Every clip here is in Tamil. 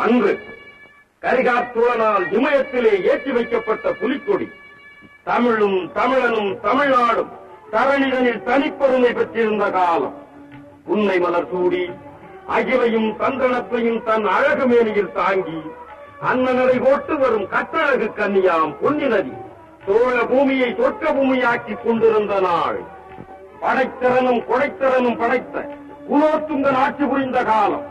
அன்று கரிகாத்துளனால் இமயத்திலே ஏற்றி வைக்கப்பட்ட புலிக்கொடி தமிழும் தமிழனும் தமிழ்நாடும் தரணிதனில் தனிப்பெருமை பெற்றிருந்த காலம். உன்னை மலர் சூடி அகிலையும் தந்தனத்தையும் தன் அழகு மேனியில் தாங்கி அன்னநடை போட்டு வரும் கட்டழகு கன்னியாம் பொன்னி நதி சோழ பூமியை சொர்க்க பூமியாக்கிக் கொண்டிருந்த நாள். படைத்திறனும் கொடைத்திறனும் படைத்த குலோத்துங்கன் ஆட்சி புரிந்த காலம்.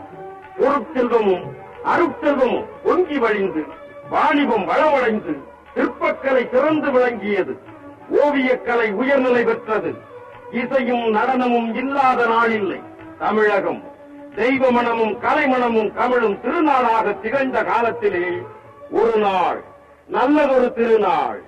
பொருட்செல்வமும் அருட்செல்வமும் பொங்கி வழிந்து வாணிபம் வளமடைந்து சிற்பக்கலை சிறந்து விளங்கியது. ஓவியக்கலை உயர்நிலை பெற்றது. இசையும் நடனமும் இல்லாத நாளில்லை தமிழகம். தெய்வ மனமும் கலைமணமும் கமழும் திருநாளாக திகழ்ந்த காலத்திலே ஒரு நாள், நல்லதொரு திருநாள்.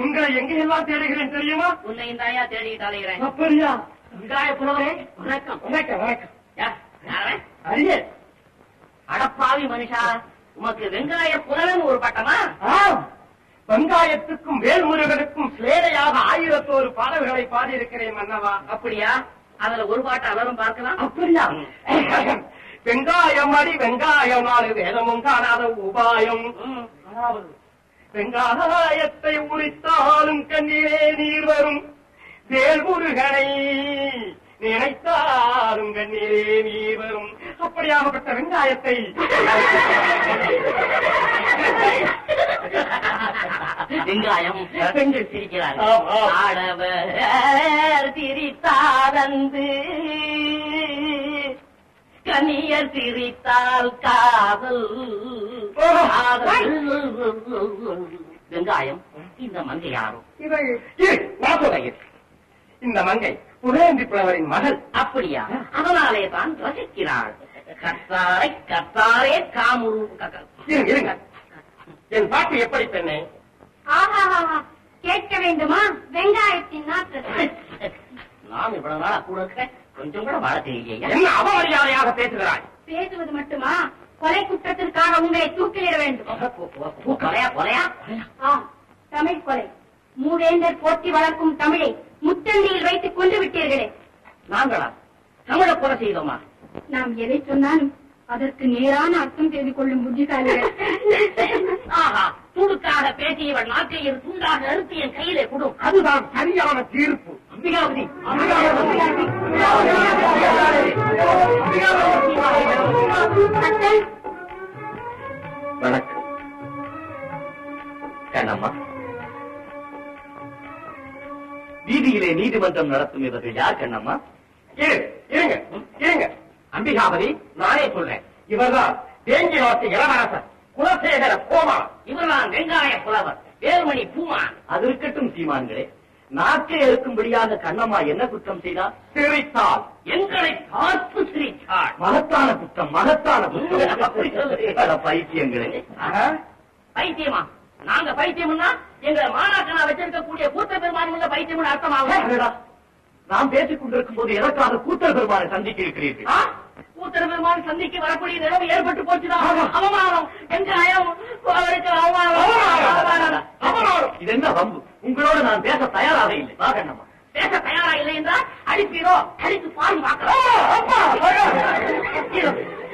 உங்களை எங்கெல்லாம் தேடுகிறேன் தெரியுமா? உன்னை இந்த ஐயா தேடிட்டு அலைகிறேன். அப்படியா? வெங்காய புலவரே வணக்கம். வணக்கம் வணக்கம். அரிய அடப்பாவி மனுஷா, உமக்கு வெங்காய புலவன் ஒரு பட்டமா? வெங்காயத்துக்கும் வேல்முருகனுக்கும் சேலையாக 1001 பாடல்களை பாடியிருக்கிறேன் மன்னவா. அப்படியா? அதுல ஒரு பாட்டு அவரும் பார்க்கலாம். அப்படியா? வெங்காயம் அடி வெங்காயம் நாடு வேதமும் காணாத உபாயம். அதாவது வெங்காயத்தை உரித்தாலும் கண்ணிலே நீர் வரும், வேல்முருகனை நினைத்தாலும் கண்ணிலே நீர் வரும். அப்படியாகப்பட்ட வெங்காயத்தை வெங்காயம் பெண்கள் சிரிக்கிறார்கள். ஆடவர் சிரித்தாரந்து கண்ணியர் சிரித்தால் காதல். வெங்காயம் இந்த மங்கை யாரும்? இந்த மங்கை புலேந்தி புலவரின் மகள். அப்படியா? அதனாலே தான் ரசிக்கிறாள். கத்தாரை கத்தாரே காமுரு. இருங்க என் பாட்டு எப்படி பெண்ணே? ஆஹா கேட்க வேண்டுமா? வெங்காயத்தின் நாக்கு. நான் இவ்வளவு நாளா கூட இருக்கேன், கொஞ்சம் கூட வாழ தெரியலையா? என்ன அவமரியாதையாக பேசுகிறாய்? பேசுவது மட்டுமா, கொலை குற்றத்திற்காக உங்களை தூக்கிலிட வேண்டும். கொலையா? தமிழ் கொலை. மூவேந்தர் போற்றி வளர்க்கும் தமிழை முத்தண்டியில் வைத்துக் கொண்டு விட்டீர்களே. நாங்களா தமிழை கொலை செய்தோமா? நாம் எதை சொன்னாலும் அதற்கு நேரான அர்த்தம் செய்து கொள்ளும் புத்திசாலிகள். ஆஹா, துடுக்காக பேசியவள் நாட்டையில் துண்டாக அறுத்து என் கையிலே கொடு. அதுதான் சரியான தீர்ப்பு. அம்பிகாவதி, வணக்கம். கண்ணம்மா, வீதியிலே நீதிமன்றம் நடத்தும் இவர்கள் யார் கண்ணம்மா? இருங்க அம்பிகாவதி, நானே சொல்றேன். இவர்தான் தேங்கி நாட்டு இளவரசர் குலசேகர கோமான். இவர்தான் வெங்காய புலவர் வேலுமணி பூமான். அது இருக்கட்டும் சீமான்களே, நாக்கை எடுக்கும்படியாக கண்ணம்மா என்ன குற்றம் செய்தார்? சிரித்தால். எங்களை பார்த்து சிரித்தாள். மகத்தான குற்றம், மகத்தான குற்றம். பைத்தியங்களே. பைத்தியமா? நாங்க பைத்தியம்னா எங்களை மாணாக்கனா வச்சிருக்கக்கூடிய கூத்த பெருமான் பைத்தியம் அர்த்தமாகும். நாம் பேசிக் கொண்டிருக்கும் போது எதற்காக கூத்தர் பெருமானை சந்திக்க இருக்கிறீர்கள்? கூத்தர் பெருமான் சந்திக்கு வரக்கூடிய நிலைமை ஏற்பட்டு போச்சுதான். அவமானம், வெங்காயம், அவருக்கு அவமானம். இது என்ன வம்பு? உங்களோட நான் பேச தயாராக இல்லை. வா கண்ணம்மா. பேச தயாரா இல்லை என்றால் அடிப்பீரோ? அடித்து பாரு பார்க்கலாம்.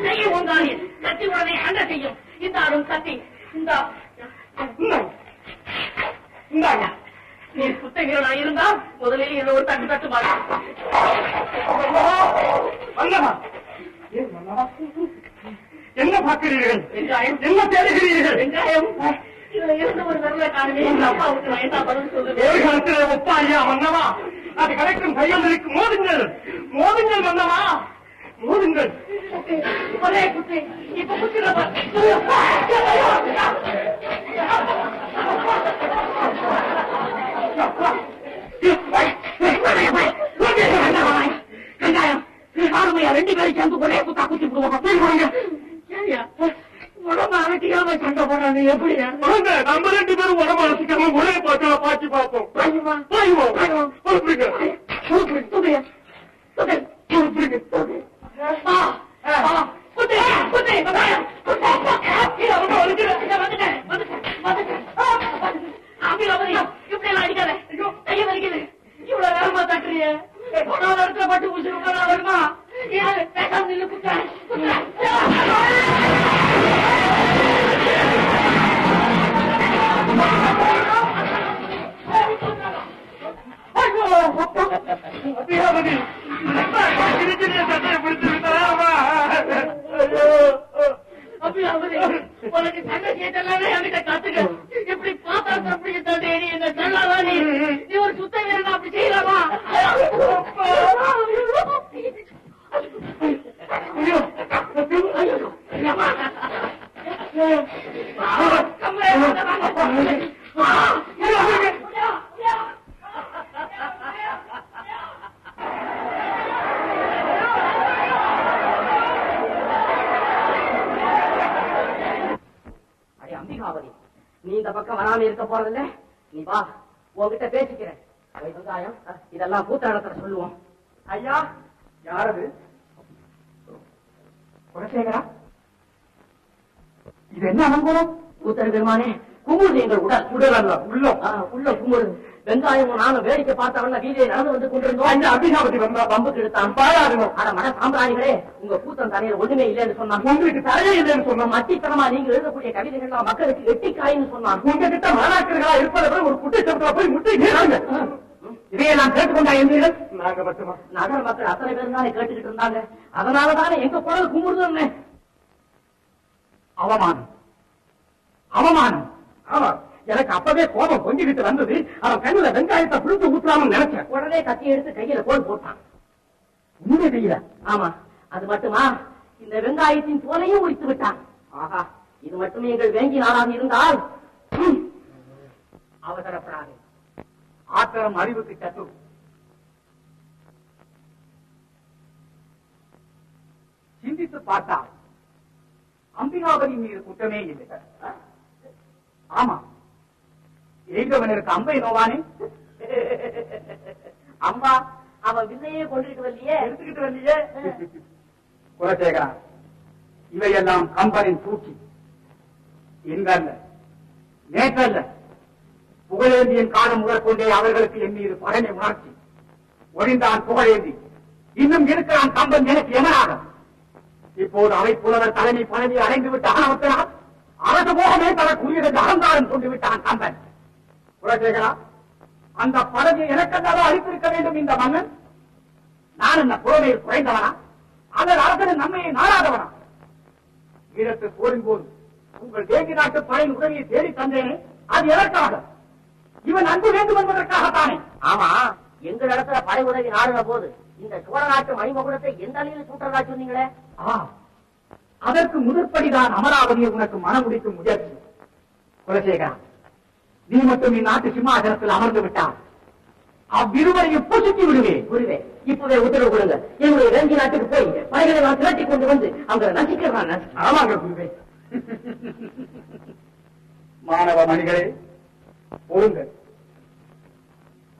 செய்யும் உங்காணி கத்தி உடனே அண்ட செய்யும். இந்தாரும் கத்தி. இந்தாங்க. நீ குத்தகீரனா இருந்தால் முதலில் என்ன ஒரு தட்டு தட்டு பாரு. என்ன பார்க்கிறீர்கள்? வெங்காயம். என்ன தேடுகிறீர்கள்? வெங்காயம். இதுல இருந்து ஒரு நல்ல காரணமே எங்க அப்பாவுக்கு நான் என்ன பதில் சொல்லுவேன்? ஒரு காலத்தில் ஒப்பாரியா மன்னவா, அது கிடைக்கும் கையில் இருக்கு. மோதுங்கள் மன்னவா, மோதுங்கள். ஒரே குத்து. இப்ப குத்துறப்ப வெங்காயம் ஆறுமையா 2 பேரும் சேர்ந்து ஒரே குத்தா குத்தி விடுவாங்க. உடம்பு அரட்டியாம சண்டை போறாங்க. எப்படி நம்ம 2 பேரும் உடம்பு அழைச்சிக்காம ஒரே பார்க்கலாம், பாக்கி பார்ப்போம். இப்படி எல்லாம் அடிக்காத. கைய வலிக்குது. இவ்வளவு நேரமா தட்டுறிய இடத்துல பட்டு பூசி வருமா? பேசாம நில்லு. குத்த உனக்கு சண்டை கேட்டாலே என்கிட்ட கத்துக்க. எப்படி பார்த்தா அப்படி தண்டேடி என்ன சொல்லாதா? நீ ஒரு சுத்த வீரன் அப்படி செய்யலாமா? அம்பிகாவதி, நீ இந்த பக்கம் வராம இருக்க போறதில்ல. நீ வா, உன்கிட்ட பேசிக்கிறேன். வெங்காயம், இதெல்லாம் கூத்த இடத்துல சொல்லுவோம். ஐயா, யாரது? குலசேகரா, இது என்ன அலங்கோலம்? கூத்தர் பெருமானே, குமுறு எங்கள் உடல் அல்ல, உள்ளம். உள்ள குமுறு. வெங்காயம் நானும் வேடிக்கை பார்த்தவன வீதியை நடந்து வந்து கொண்டிருந்தோம். அந்த அபிகாபதி வந்தா பம்புக்கு எடுத்தான். பாழாகணும். ஆனா மன சாம்பிராணிகளே, உங்க கூத்தன் தலையில ஒண்ணுமே இல்லைன்னு சொன்னான். உங்களுக்கு தரையே இல்லைன்னு சொன்ன மத்தித்தனமா நீங்க எழுதக்கூடிய கவிதைகள்லாம் மக்களுக்கு எட்டிக்காயின்னு சொன்னான். உங்ககிட்ட மாணாக்கர்களா இருப்பதை விட ஒரு குட்டிச்சப்பா போய் முட்டை கேட்டாங்க. இதையே நான் கேட்டுக்கொண்டா இருந்தீர்கள்? நாங்க மட்டுமா? நகர மக்கள் அத்தனை பேரும் தானே கேட்டுக்கிட்டு இருந்தாங்க. அதனாலதானே எங்க குரல் கும்பிடுதுன்னு. அவமானம், அவமானம். ஆமா, எனக்கு அப்பவே கோபம் கொஞ்சிக்கிட்டு வந்தது. அவன் கண்ணுல வெங்காயத்தை புழுத்து ஊத்தலாம்னு நினைச்சேன். உடனே கத்தி எடுத்து கையில கோல் போட்டான். உண்மை செய்யல. ஆமா, அது மட்டுமா, இந்த வெங்காயத்தின் தோலையும் உரித்து விட்டான். ஆஹா, இது மட்டும் எங்கள் வேங்கி நாளாக இருந்தால். அவசரப்படாது. ஆத்திரம் அறிவுக்கு சத்து. சிந்தித்து பார்த்தால் அம்பிகாபதி மீது குற்றமே இல்லை. ஆமா, எய்தவனுக்கு அம்பை நோவானே. அம்மா அவன் வில்லையே கொண்டுட்டு வரலையே, எடுத்துக்கிட்டு வரலையே. குலசேகரா, இவையெல்லாம் கம்பனின் தூக்கி. இன்றல்ல, நேற்றல்ல, புகழேந்தியின் காலம் முதற்கொண்டே அவர்களுக்கு என் மீது பகைமை உணர்ச்சி. ஒழிந்தான் புகழேந்தி, இன்னும் இருக்கிறான் கம்பன் எனக்கு எமனாக. இப்போது அவை புலவர் தலைமை பதவி அடைந்து விட்ட ஆணவத்தினால் அரசு போகமே தனக்குரியது அகங்காரம் கொண்டு விட்டான் கம்பன். குலசேகரா, அந்த பதவியை எனக்கெல்லாம் அளித்திருக்க வேண்டும் இந்த மன்னன். நான் என்ன புறமையில் குறைந்தவனா? அதன் அரசன் நம்மையை நாடாதவனா? ஈழத்து போரின் போது உங்கள் தேவி நாட்டு படையின் உதவியை தேடி தந்தேனே, அது எதற்காக? இவன் அன்பு வேண்டும் என்பதற்காகத்தானே. ஆமா, எங்கள் இடத்துல படை உதவி நாடுன போது இந்த சோழ நாட்டு மணிமகுடத்தை எந்த அலையில் சூட்டதா சொன்னீங்களே? அதற்கு முதற்படிதான் அமராவதியை உனக்கு மனம் முடிக்கும் முயற்சி. குலசேகரா, நீ மட்டும் இந்நாட்டு சிம்மாசனத்தில் அமர்ந்து விட்டால் அவ்விருவரையும் பூசித்து விடுவேன். குருவே, இப்பவே உத்தரவு கொடுங்க. என்னுடைய வேங்கி நாட்டுக்கு போய் படைகளை நான் திரட்டி கொண்டு வந்து அங்க நசிக்கிறான். ஆமாங்க குருவே. மாணவ மணிகளே, பொறுங்கள்.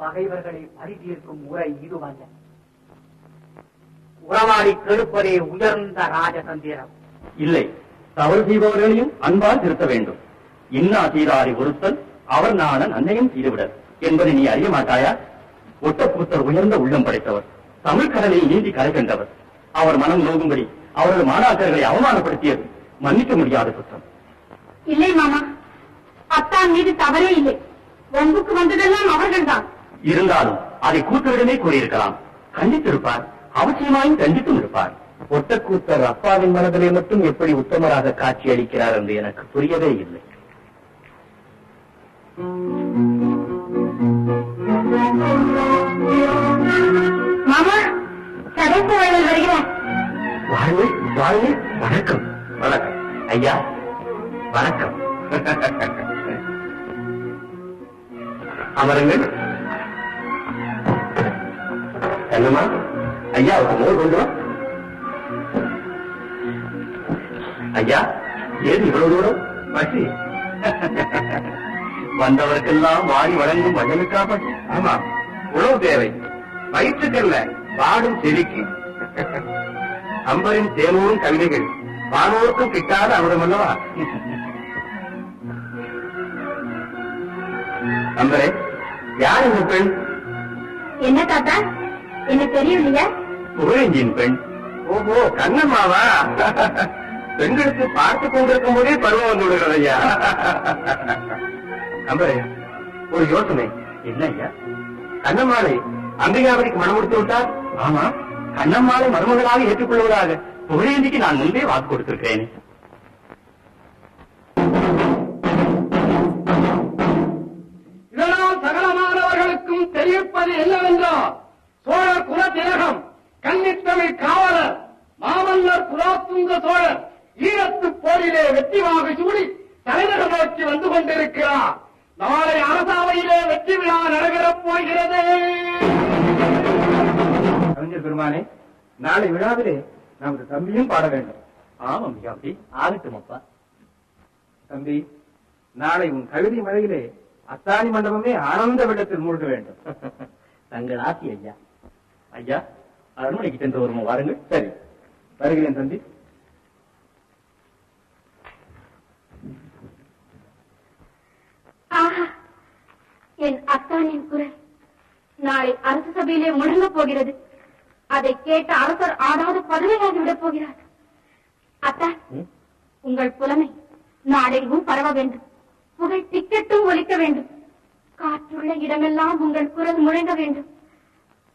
பகைவர்களை பழி தீர்க்கும் முறை இதுவல்ல. உறவாடி கெடுப்பதே உயர்ந்த ராஜதந்திரம். இல்லை, தவறு செய்பவர்களையும் அன்பால் திருத்த வேண்டும். இன்னா தீராரி ஒருத்தல் அவர் நாணன் அன்னையும் செய்துவிடல் என்பதை நீ அறிய மாட்டாயா? ஒட்டக்கூத்தர் உயர்ந்த உள்ளம் படைத்தவர், தமிழ் கடலை நீந்தி கரை கண்டவர். அவர் மனம் நோகும்படி அவரது மாணாக்கர்களை அவமானப்படுத்தியது மன்னிக்க முடியாத குற்றம். இல்லை மாமா, அத்தான் மீது தவறே இல்லை. வம்புக்கு வந்ததெல்லாம் அவர்கள்தான். இருந்தாலும் அதை கூத்தரிடமே கூறியிருக்கலாம். கண்டித்திருப்பார், அவசியமாயும் கண்டித்தும் இருப்பார். ஒட்டக்கூத்தர் அப்பாவின் மனதிலே மட்டும் எப்படி உத்தமராக காட்சி அளிக்கிறார் என்று எனக்கு புரியவே இல்லை. மாமா, கடைசி வழியில் வருகிறார். வாழ்வு வாழ்வு. வணக்கம். வணக்கம் ஐயா. வணக்கம். அமருங்கள். என்னம்மா, ஐயாவுக்கு மோர் கொண்டு வா. ஐயா, ஏது இவ்வளவு தூரம்? பசி. வந்தவர்க்கெல்லாம் வாரி வழங்கும் வள்ளலுக்கா பசி? ஆமா, உணவு தேவை. வயிற்றுக்கல்ல, பாடும் செவிக்கு. அம்பரின் தேனூரும் கவிதைகள் வானோருக்கும் கிட்டாத அமிர்தம் அல்லவா? அம்பரே, யார் இந்த பெண்? என்ன தாத்தா, என்ன தெரியலையா? புகழேந்தியின் பெண். ஓஹோ, கண்ணம்மாவா? பெண்களுக்கு பார்த்துக் கொண்டிருக்கும் போதே பருவம் வந்து விடுகிறது ஐயா. அம்பரே, ஒரு யோசனை. என்ன ஐயா? கண்ணம்மாளை அம்பிகாவதிக்கு மனம் முடித்து விட்டார். ஆமா, கண்ணம்மாளை மருமகளாக ஏற்றுக்கொள்வதாக புகழேந்திக்கு நான் முன்பே வாக்கு கொடுத்திருக்கிறேன். இதனால் சகலமானவர்களுக்கும் தெரிவிப்பது என்னவென்றால், சோழர் குல திலகம், கன்னித்தமிழ் காவலர், மாமல்லர் குலோத்துங்க சோழர் ஈழத்து போரிலே வெற்றி வாகை சூடி தலைநகர் நோக்கி வந்து கொண்டிருக்கிறார். நாளை அரசாவையிலே வெற்றி விழா நடைபெறப் போகிறது. கவிஞர் பெருமானே, நாளை விழாவிலே நமது தம்பியும் பாட வேண்டும். ஆமாம் ஐயா, அப்படி ஆகட்டும் அப்பா. தம்பி, நாளை உன் கவிதை மழையிலே அத்தானி மண்டபமே ஆனந்த வெள்ளத்தில் மூழ்க வேண்டும். தங்கள் ஆசி ஐயா. ஐயா, அரண்மனைக்கு சென்று வருவோம், வாருங்கள். சரி, வருகிறேன் தம்பி. ஆஹா, என் அத்தானின் குரல் நாளை அரசு சபையிலே முழங்க போகிறது. அதை கேட்ட அரசர் ஆடாத பதவியாகிவிடப் போகிறார். அத்தா, உங்கள் புலமை நாடெங்கும் பரவ வேண்டும். புகழ் திக்கெட்டும் ஒலிக்க வேண்டும். காற்றுள்ள இடமெல்லாம் உங்கள் குரல் முழங்க வேண்டும்.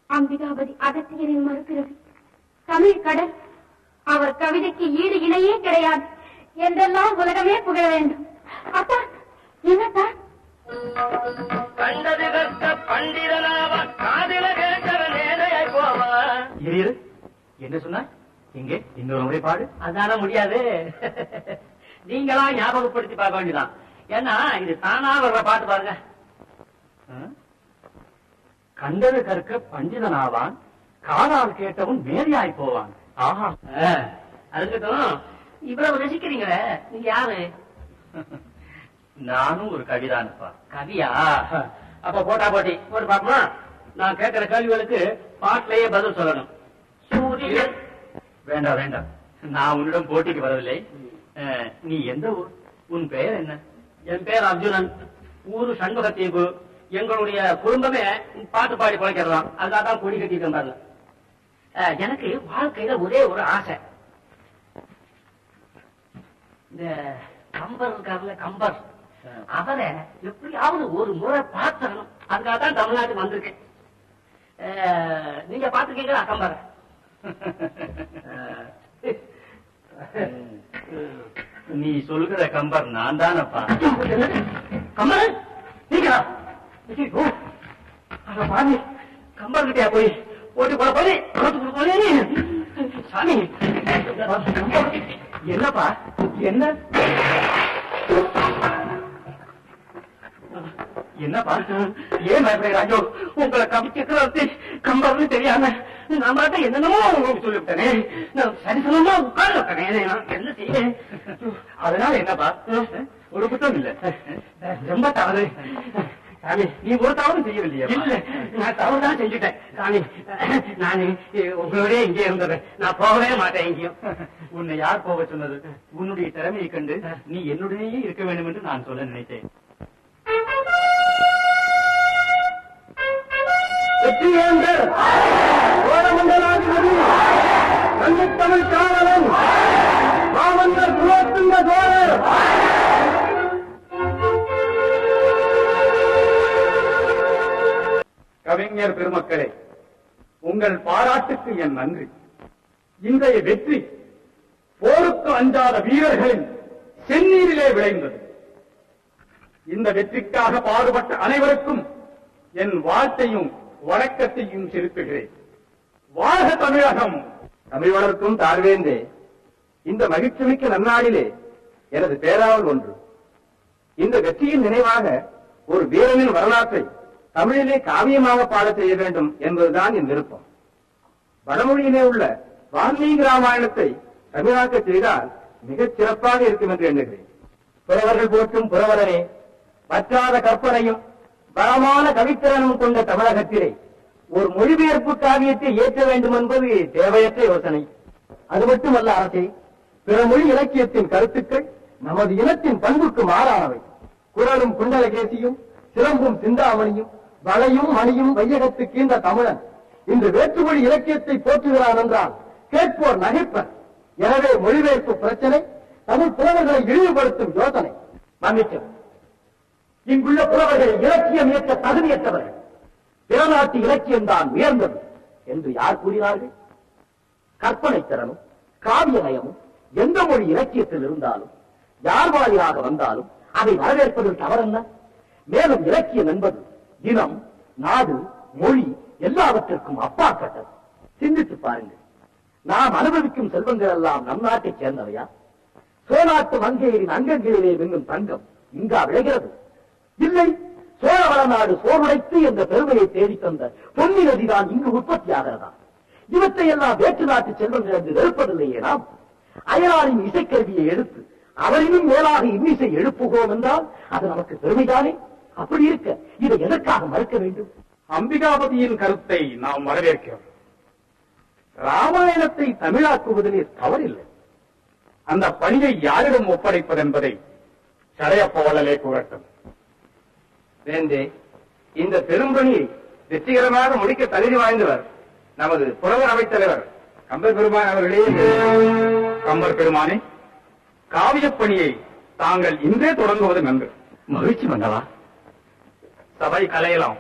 அம்பிகாபதி அகத்தியரின் மறுபிறவி, தமிழ் கடல், அவர் கவிதைக்கு ஈடு இணையே கிடையாது என்றெல்லாம் உலகமே புகழ வேண்டும். அப்பா, என்னத்தா? கண்டது கற்க பண்டிதனாவன் காதில கேட்கிற நேரையாய் போவான். இரு, என்ன சொன்னார்? இங்கே இன்னொரு முறை பாடு. அதான முடியாது. நீங்களா ஞாபகப்படுத்தி பார்க்க வேண்டியதான். ஏன்னா இது தானா வர்ற பாட்டு பாருங்க. கண்டது கற்க பண்டிதனாவான், காதால் கேட்டவன் மேரியாய் போவான். ஆஹா, அதுக்கட்டும் இவ்வளவு ரசிக்கிறீங்களே, நீங்க யாரு? நானும் ஒரு கவிதானப்பா. கவியா? அப்ப போட்டா போட்டி ஒரு பாப்பமா. நான் கேட்கிற கேள்விகளுக்கு பாட்டிலேயே பதில் சொல்லணும். சூரியன். வேண்டாம் வேண்டாம், நான் உன்னிடம் போட்டிக்கு வரவில்லை. நீ எந்த ஊர்? உன் பெயர் என்ன? என் பேர் அர்ஜுனன். ஊரு சண்முகத்தீவு. எங்களுடைய குடும்பமே பாட்டு பாடி பிழைக்கிறலாம். அதுக்காக தான் கொடி கட்டிட்டு பாருங்க. எனக்கு வாழ்க்கையில ஒரே ஒரு ஆசை. இந்த கம்பர் இருக்காருல்ல, கம்பர், அவரை எப்படியாவது ஒரு முறை பார்த்தணும். அதுக்காக தான் தமிழ்நாட்டுக்கு வந்திருக்கேன். நீங்க பாத்துக்கீங்களா கம்பர்? நீ சொல்லுகிற கம்பர் நான் தானப்பா. கம்பர் நீங்களா? பாருங்க, கம்பர் கிட்டயா போய் போட்டு போட போய் சாமி. என்னப்பா என்ன? என்னப்பா ஏன் பயப்படுகிறாயோ? உங்களை கவிச்சக்கரவர்த்தி கம்பர்னு தெரியாம நான் மட்டும் என்னென்னமோ உங்களுக்கு சொல்லிவிட்டேனே. நான் சரிசனமா உட்கார்ந்து வைக்கிறேன். நான் என்ன செய்வேன்? அதனால என்னப்பா? ஒரு குற்றம் இல்ல. ரொம்ப தவறு சாமி. நீ ஒரு தவறு செய்யவில்லையா? இல்ல, நான் தவறுதான் செஞ்சுட்டேன் சாமி. நானு உங்களோட இங்கே இருந்தேன். நான் போகவே மாட்டேன் எங்கேயும். உன்னை யார் போக சொன்னது? உன்னுடைய திறமையை கண்டு நீ என்னுடனேயே இருக்க வேண்டும் என்று நான் சொல்ல நினைத்தேன். வெற்றியேந்தர் சோழமண்டலாதிபதி தமிழ் காவலன் மாமன்னர் குலோத்துங்க சோழர் கவிஞர் பெருமக்களே, உங்கள் பாராட்டுக்கு என் நன்றி. இன்றைய வெற்றி போருக்கு அஞ்சாத வீரர்களின் செந்நீரிலே விளைந்தது. இந்த வெற்றிக்காக பாடுபட்ட அனைவருக்கும் என் வாழ்த்தையும் வணக்கத்தையும் செலுத்துகிறேன். வாழ்க தமிழகம்! தமிழ் வளர்க்கும் தாழ்வேந்தே, இந்த மகிழ்ச்சிமிக்க நன்னாளிலே எனது பேராவல் ஒன்று. இந்த வெற்றியின் நினைவாக ஒரு வீரனின் வரலாற்றை தமிழிலே காவியமாக பாட செய்ய வேண்டும் என்பதுதான் என் விருப்பம். வடமொழியிலே உள்ள வால்மீகி ராமாயணத்தை தமிழாக்க செய்தால் மிகச் சிறப்பாக இருக்கும் என்று எண்ணுகிறேன். புலவர்கள் போற்றும் புலவரே, பற்றாத கற்பனையும் பலமான கவித்திறனும் கொண்ட தமிழகத்திலே ஒரு மொழிபெயர்ப்பு காவியத்தை ஏற்ற வேண்டும் என்பது தேவையற்ற யோசனை. அது மட்டுமல்ல அரசே, பிற மொழி இலக்கியத்தின் கருத்துக்கள் நமது இனத்தின் பண்புக்கு மாறானவை. குரலும் குண்டலகேசியும் சிலம்பும் சிந்தாமணியும் வளையும் மணியும் வையகத்துக்கு இந்த தமிழன் இன்று வேற்றுமொழி இலக்கியத்தை போற்றுகிறான் என்றால் கேட்போர் நகைப்பர். எனவே மொழிபெயர்ப்பு பிரச்சனை தமிழ் புலவர்களை இழிவுபடுத்தும் யோசனை. மன்னிக்கும், இங்குள்ள புலவர்கள் இலக்கியம் ஏற்ற தகுதியற்றவர்கள். பிற நாட்டு இலக்கியம்தான் உயர்ந்தது என்று யார் கூறினார்கள்? கற்பனை திறனும் காவிய நயமும் எந்த மொழி இலக்கியத்தில் இருந்தாலும் யார் வாயிலாக வந்தாலும் அதை வரவேற்பதில் தவறல்ல. மேலும் இலக்கியம் என்பது இனம், நாடு, மொழி எல்லாவற்றிற்கும் அப்பாற்பட்டது. சிந்தித்து பாருங்கள், நாம் அனுபவிக்கும் செல்வங்கள் எல்லாம் நம் நாட்டைச் சேர்ந்தவையா? சோநாட்டு மங்கையரின் அங்கங்களிலே மின்னும் தங்கம் இங்கா விளைகிறது? இல்லை. சோழவள நாடு சோறுடைத்து என்ற பெருமையை தேடித் தந்த பொன்னி நதிதான் இங்கு உற்பத்தியாகிறதா? இவற்றை எல்லாம் வேற்று நாட்டு செல்வங்கள் என்று வெறுப்பதில்லையே நாம்? அயலாரின் இசைக்கருவியை எடுத்து அவரினும் மேலாக இன்னிசை எழுப்புகிறோம் என்றால் அது நமக்கு பெருமைதானே? அப்படி இருக்க இதை எதற்காக மறுக்க வேண்டும்? அம்பிகாபதியின் கருத்தை நாம் வரவேற்கிறோம். ராமாயணத்தை தமிழாக்குவதிலே தவறில்லை. அந்த பணியை யாரிடம் ஒப்படைப்பது என்பதை சடையப்பவளலே கூறட்டும். வேந்தே, இந்த பெரும்பணியை வெற்றிகரமாக முடிக்க தகுதி வாய்ந்தவர் நமது புலவர் அவைத் தலைவர் கம்பர் பெருமான் அவர்களே. கம்பர் பெருமானே, காவியப் பணியை தாங்கள் இன்றே தொடங்குவது நன்று. மகிழ்ச்சி மன்னவா. சபை கலையலாம்.